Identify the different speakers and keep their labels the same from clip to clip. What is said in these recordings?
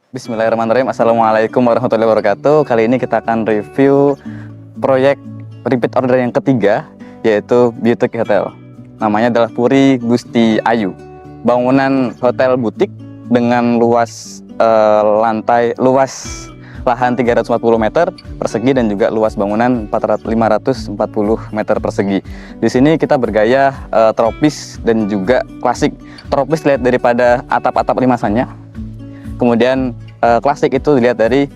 Speaker 1: Bismillahirrahmanirrahim. Assalamualaikum warahmatullahi wabarakatuh. Kali ini kita akan review proyek repeat order yang ketiga, yaitu Beauty Hotel. Namanya adalah Puri Gusti Ayu. Bangunan hotel butik dengan luas lahan 340 meter persegi dan juga luas bangunan 540 meter persegi. Di sini kita bergaya tropis dan juga klasik. Tropis lihat daripada atap-atap limasannya. Kemudian klasik itu dilihat dari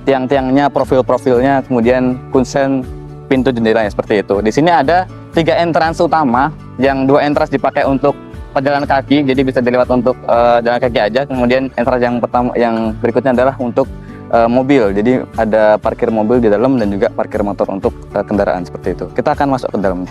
Speaker 1: tiang-tiangnya, profil-profilnya, kemudian kunshen pintu jendelanya seperti itu. Di sini ada 3 entrance utama, yang 2 entrance dipakai untuk pejalan kaki, jadi bisa dilewat untuk jalan kaki aja. Kemudian entrance yang berikutnya adalah untuk mobil, jadi ada parkir mobil di dalam dan juga parkir motor untuk kendaraan seperti itu. Kita akan masuk ke dalamnya.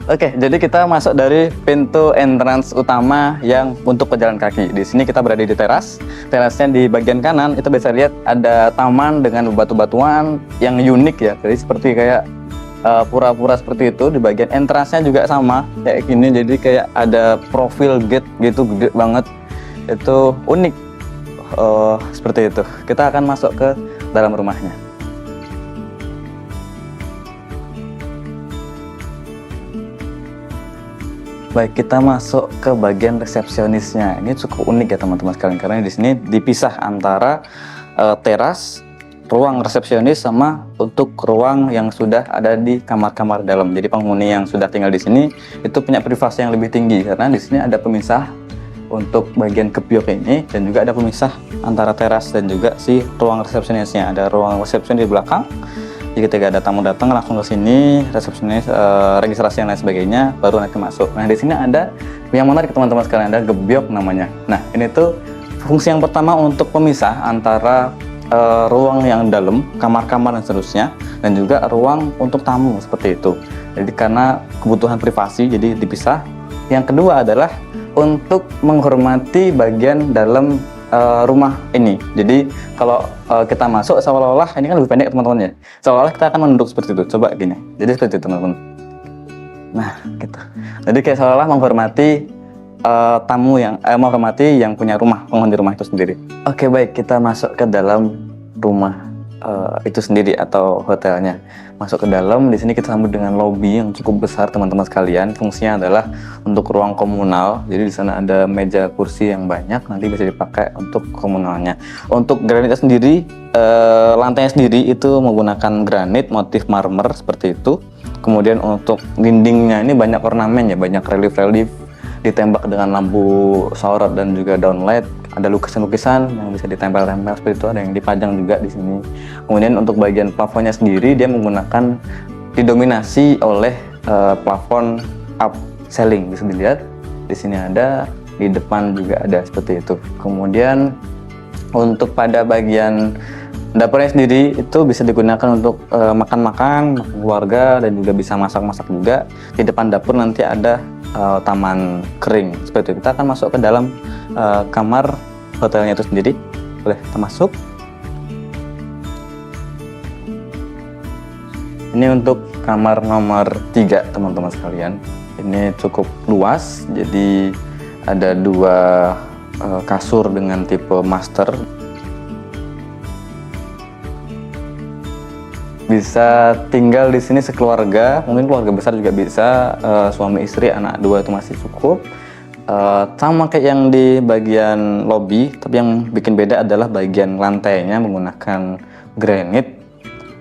Speaker 1: Oke, jadi kita masuk dari pintu entrance utama yang untuk pejalan kaki. Di sini kita berada di teras. Terasnya di bagian kanan itu bisa lihat ada taman dengan batu-batuan yang unik ya. Jadi seperti kayak pura-pura seperti itu. Di bagian entrance-nya juga sama kayak gini. Jadi kayak ada profil gate gitu, gede banget. Itu unik. Seperti itu. Kita akan masuk ke dalam rumahnya. Baik, kita masuk ke bagian resepsionisnya. Ini cukup unik ya teman-teman sekalian, karena di sini dipisah antara teras, ruang resepsionis sama untuk ruang yang sudah ada di kamar-kamar dalam. Jadi penghuni yang sudah tinggal di sini itu punya privasi yang lebih tinggi, karena di sini ada pemisah untuk bagian gebyok ini, dan juga ada pemisah antara teras dan juga si ruang resepsionisnya. Ada ruang resepsionis di belakang. Jadi ketika ada tamu datang langsung ke sini, resepsionis, registrasi dan lain sebagainya, baru nanti masuk. Nah di sini ada yang menarik teman-teman sekalian, ada gebyok namanya. Nah ini tuh fungsi yang pertama untuk pemisah antara ruang yang dalam, kamar-kamar dan seterusnya, dan juga ruang untuk tamu seperti itu. Jadi karena kebutuhan privasi jadi dipisah. Yang kedua adalah untuk menghormati bagian dalam rumah ini. Jadi kalau kita masuk seolah-olah ini kan lebih pendek teman-teman ya. Seolah-olah kita akan menunduk seperti itu. Coba gini. Jadi seperti itu teman-teman. Nah, gitu. Jadi kayak seolah-olah menghormati tamu yang menghormati yang punya rumah, penghuni rumah itu sendiri. Oke, baik, kita masuk ke dalam rumah itu sendiri atau hotelnya. Masuk ke dalam, di sini kita sambut dengan lobby yang cukup besar teman-teman sekalian. Fungsinya adalah untuk ruang komunal. Jadi di sana ada meja kursi yang banyak, nanti bisa dipakai untuk komunalnya. Untuk granitnya sendiri, lantainya sendiri itu menggunakan granit motif marmer seperti itu. Kemudian untuk dindingnya ini banyak ornamen ya, banyak relief-relief ditembak dengan lampu sorot dan juga downlight. Ada lukisan-lukisan yang bisa ditempel-tempel seperti itu, ada yang dipajang juga di sini. Kemudian untuk bagian plafonnya sendiri dia menggunakan didominasi oleh plafon up ceiling, bisa dilihat di sini ada, di depan juga ada seperti itu. Kemudian untuk pada bagian dapurnya sendiri itu bisa digunakan untuk makan-makan keluarga dan juga bisa masak-masak juga. Di depan dapur nanti ada taman kering seperti itu. Kita akan masuk ke dalam kamar hotelnya itu sendiri. Boleh kita masuk. Ini untuk kamar nomor 3 teman-teman sekalian. Ini cukup luas, jadi ada 2 kasur dengan tipe master. Bisa tinggal di sini sekeluarga, mungkin keluarga besar juga bisa, suami istri, anak 2 itu masih cukup. Sama kayak yang di bagian lobby, tapi yang bikin beda adalah bagian lantainya menggunakan granit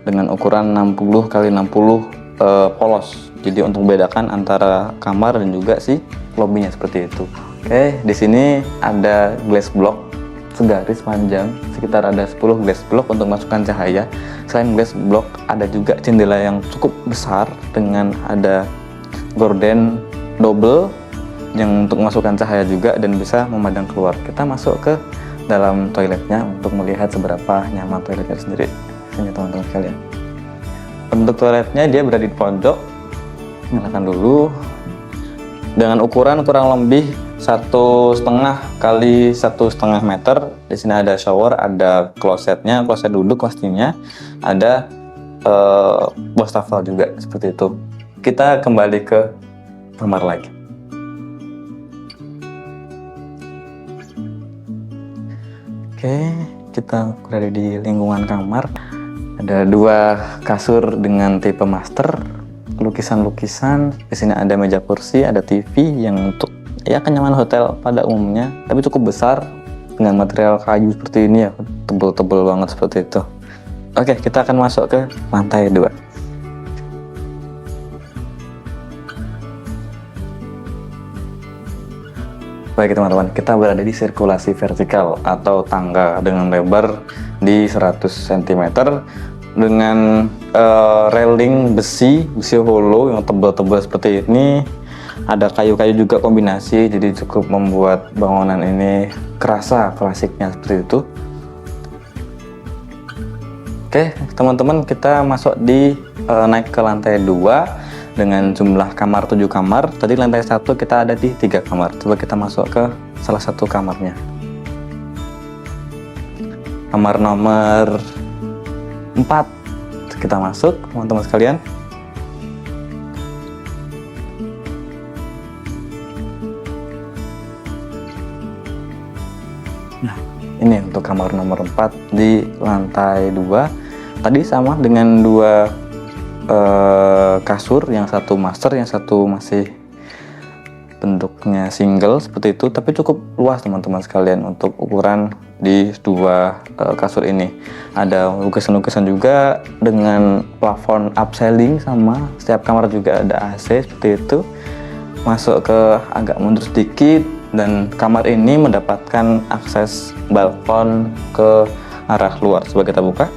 Speaker 1: dengan ukuran 60 x 60 polos. Jadi untuk membedakan antara kamar dan juga si lobbynya seperti itu. Oke, di sini ada glass block segaris panjang, sekitar ada 10 glass block untuk masukkan cahaya. Selain glass block ada juga jendela yang cukup besar dengan ada gorden double yang untuk masukkan cahaya juga dan bisa memandang keluar. Kita masuk ke dalam toiletnya untuk melihat seberapa nyaman toiletnya sendiri. Sini teman-teman sekalian. Untuk toiletnya dia berada di pojok. Nyalakan dulu. Dengan ukuran kurang lebih 1,5 kali 1,5 meter. Di sini ada shower, ada klosetnya, kloset duduk pastinya, ada wastafel juga seperti itu. kita kembali ke kamar lagi. Oke, kita berada di lingkungan kamar. Ada 2 kasur dengan tipe master, lukisan-lukisan. Di sini ada meja kursi, ada TV yang untuk ya kenyamanan hotel pada umumnya, tapi cukup besar dengan material kayu seperti ini ya, tebel-tebel banget seperti itu. Oke, kita akan masuk ke lantai 2. Baik teman-teman, kita berada di sirkulasi vertikal atau tangga dengan lebar di 100 cm dengan railing besi hollow yang tebal-tebal seperti ini. Ada kayu-kayu juga kombinasi, jadi cukup membuat bangunan ini kerasa klasiknya seperti itu. Oke teman-teman, kita masuk di naik ke lantai 2 dengan jumlah kamar 7 kamar. Tadi lantai 1 kita ada di 3 kamar. Coba kita masuk ke salah satu kamarnya. Kamar nomor 4. Kita masuk teman-teman sekalian. Nah, ini untuk kamar nomor 4 di lantai 2. Tadi sama dengan 2 kasur, yang satu master, yang satu masih bentuknya single seperti itu, tapi cukup luas teman-teman sekalian untuk ukuran di 2 kasur ini. Ada lukisan-lukisan juga dengan plafon upselling, sama setiap kamar juga ada AC seperti itu. Masuk ke agak mundur sedikit, dan kamar ini mendapatkan akses balkon ke arah luar. Coba kita buka.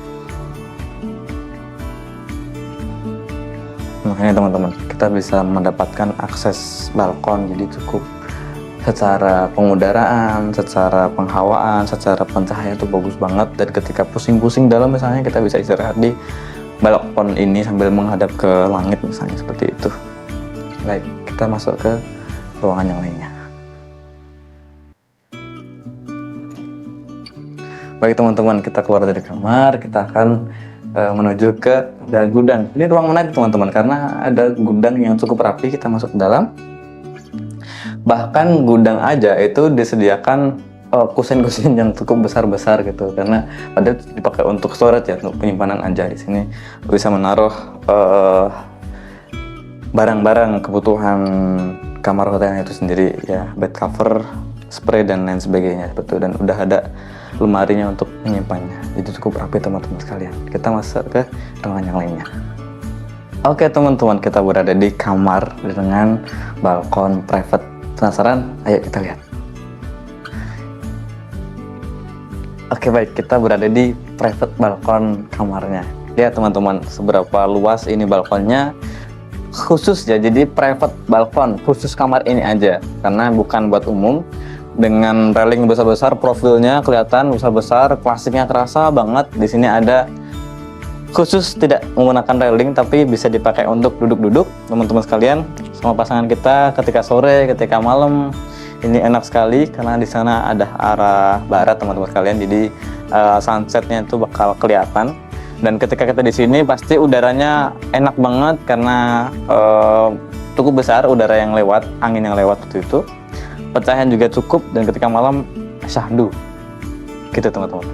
Speaker 1: Nah ini teman-teman, kita bisa mendapatkan akses balkon, jadi cukup secara pengudaraan, secara penghawaan, secara pencahayaan itu bagus banget. Dan ketika pusing-pusing dalam misalnya, kita bisa istirahat di balkon ini sambil menghadap ke langit misalnya seperti itu. Baik, kita masuk ke ruangan yang lainnya. Baik teman-teman, kita keluar dari kamar, kita akan menuju ke gudang. Ini ruang menarik teman-teman, karena ada gudang yang cukup rapi. Kita masuk ke dalam. Bahkan gudang aja itu disediakan kusen-kusen yang cukup besar-besar gitu, karena padahal dipakai untuk storage ya, untuk penyimpanan aja. Di sini bisa menaruh barang-barang kebutuhan kamar hotelnya itu sendiri ya, bed cover, spray dan lain sebagainya seperti itu. Dan udah ada lemarinya untuk menyimpannya, jadi cukup rapi teman-teman sekalian. Kita masuk ke ruangan yang lainnya. Oke teman-teman, kita berada di kamar dengan balkon private. Penasaran? Ayo kita lihat. Oke baik, kita berada di private balkon kamarnya. Lihat teman-teman, seberapa luas ini balkonnya. Khusus ya, jadi private balkon khusus kamar ini aja, karena bukan buat umum. Dengan railing besar-besar, profilnya kelihatan besar-besar, klasiknya kerasa banget. Di sini ada khusus tidak menggunakan railing, tapi bisa dipakai untuk duduk-duduk teman-teman sekalian sama pasangan kita ketika sore, ketika malam. Ini enak sekali karena di sana ada arah barat teman-teman sekalian, jadi sunsetnya itu bakal kelihatan. Dan ketika kita di sini pasti udaranya enak banget karena cukup besar udara yang lewat, angin yang lewat seperti itu. Pencahayaan juga cukup, dan ketika malam syahdu gitu teman-teman.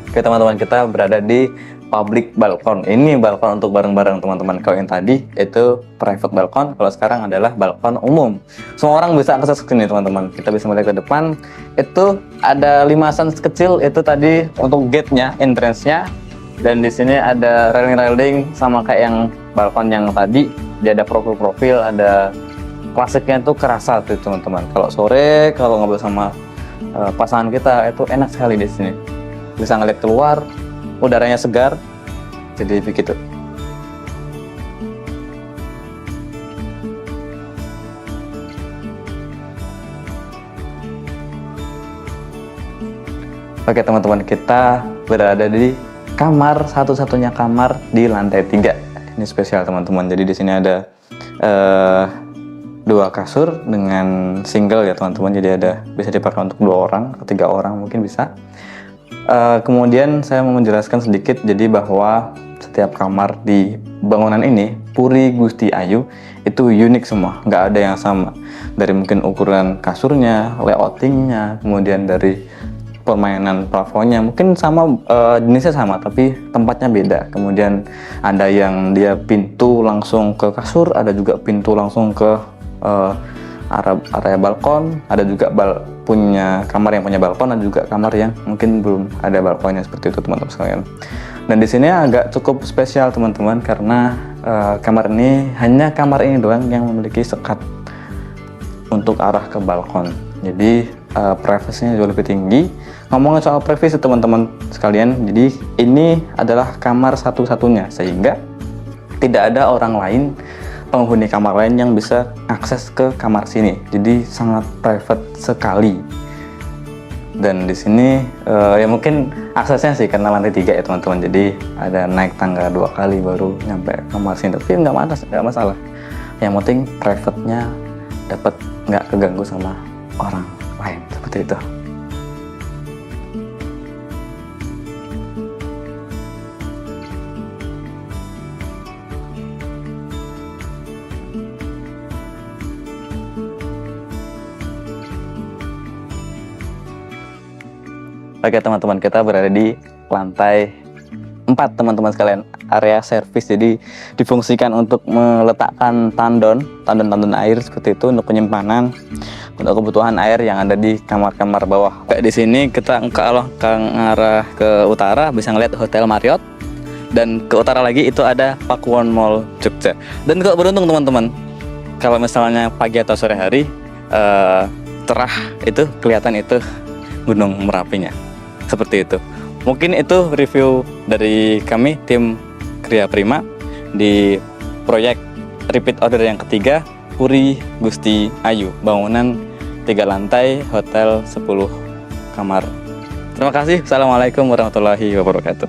Speaker 1: Oke teman-teman, kita berada di public balkon. Ini balkon untuk bareng-bareng teman-teman. Kalau yang tadi itu private balkon, kalau sekarang adalah balkon umum. Semua orang bisa akses ke sini teman-teman. Kita bisa melihat ke depan, itu ada limasan kecil, itu tadi untuk gate-nya, entrance-nya. Dan di sini ada railing-railing sama kayak yang balkon yang tadi. Dia ada profil-profil, ada klasiknya itu kerasa tuh teman-teman. Kalau sore, kalau ngobrol sama pasangan kita, itu enak sekali di sini. Bisa ngeliat keluar, udaranya segar, jadi begitu. Oke teman-teman, kita berada di kamar, satu-satunya kamar di lantai 3. Ini spesial teman-teman. Jadi di sini ada 2 kasur dengan single ya teman-teman. Jadi ada bisa dipakai untuk 2 orang atau 3 orang mungkin bisa. Kemudian saya mau menjelaskan sedikit, jadi bahwa setiap kamar di bangunan ini Puri Gusti Ayu itu unik semua, nggak ada yang sama. Dari mungkin ukuran kasurnya, layoutingnya, kemudian dari permainan plafonnya mungkin sama, jenisnya sama tapi tempatnya beda. Kemudian ada yang dia pintu langsung ke kasur, ada juga pintu langsung ke area balkon, ada juga punya kamar yang punya balkon, dan juga kamar yang mungkin belum ada balkonnya, seperti itu teman-teman sekalian. Dan di sini agak cukup spesial teman-teman, karena kamar ini hanya kamar ini doang yang memiliki sekat untuk arah ke balkon. Jadi privasinya jauh lebih tinggi. Ngomongin soal privasi teman-teman sekalian, jadi ini adalah kamar satu-satunya, sehingga tidak ada orang lain, penghuni kamar lain yang bisa akses ke kamar sini. Jadi sangat private sekali. Dan di sini ya mungkin aksesnya sih karena lantai 3 ya teman-teman. Jadi ada naik tangga 2 kali baru nyampe kamar sini. Tapi nggak masalah. Yang penting private-nya dapat, nggak keganggu sama orang lain, seperti itu. Oke teman-teman, kita berada di lantai 4 teman-teman sekalian, area servis. Jadi difungsikan untuk meletakkan tandon air seperti itu untuk penyimpanan untuk kebutuhan air yang ada di kamar-kamar bawah. Kayak di sini kita kalau ke arah ke utara bisa ngeliat Hotel Marriott, dan ke utara lagi itu ada Pakuwon Mall Jogja. Dan kalau beruntung teman-teman, kalau misalnya pagi atau sore hari cerah, itu kelihatan itu Gunung Merapinya. Seperti itu. Mungkin itu review dari kami tim Kriya Prima di proyek repeat order yang ketiga, Puri Gusti Ayu, bangunan 3 lantai, hotel 10 kamar. Terima kasih. Assalamualaikum warahmatullahi wabarakatuh.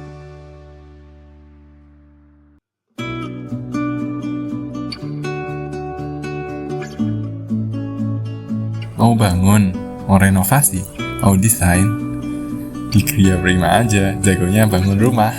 Speaker 2: Mau bangun, mau renovasi, mau desain, di Kriya Prima aja, jagonya bangun rumah.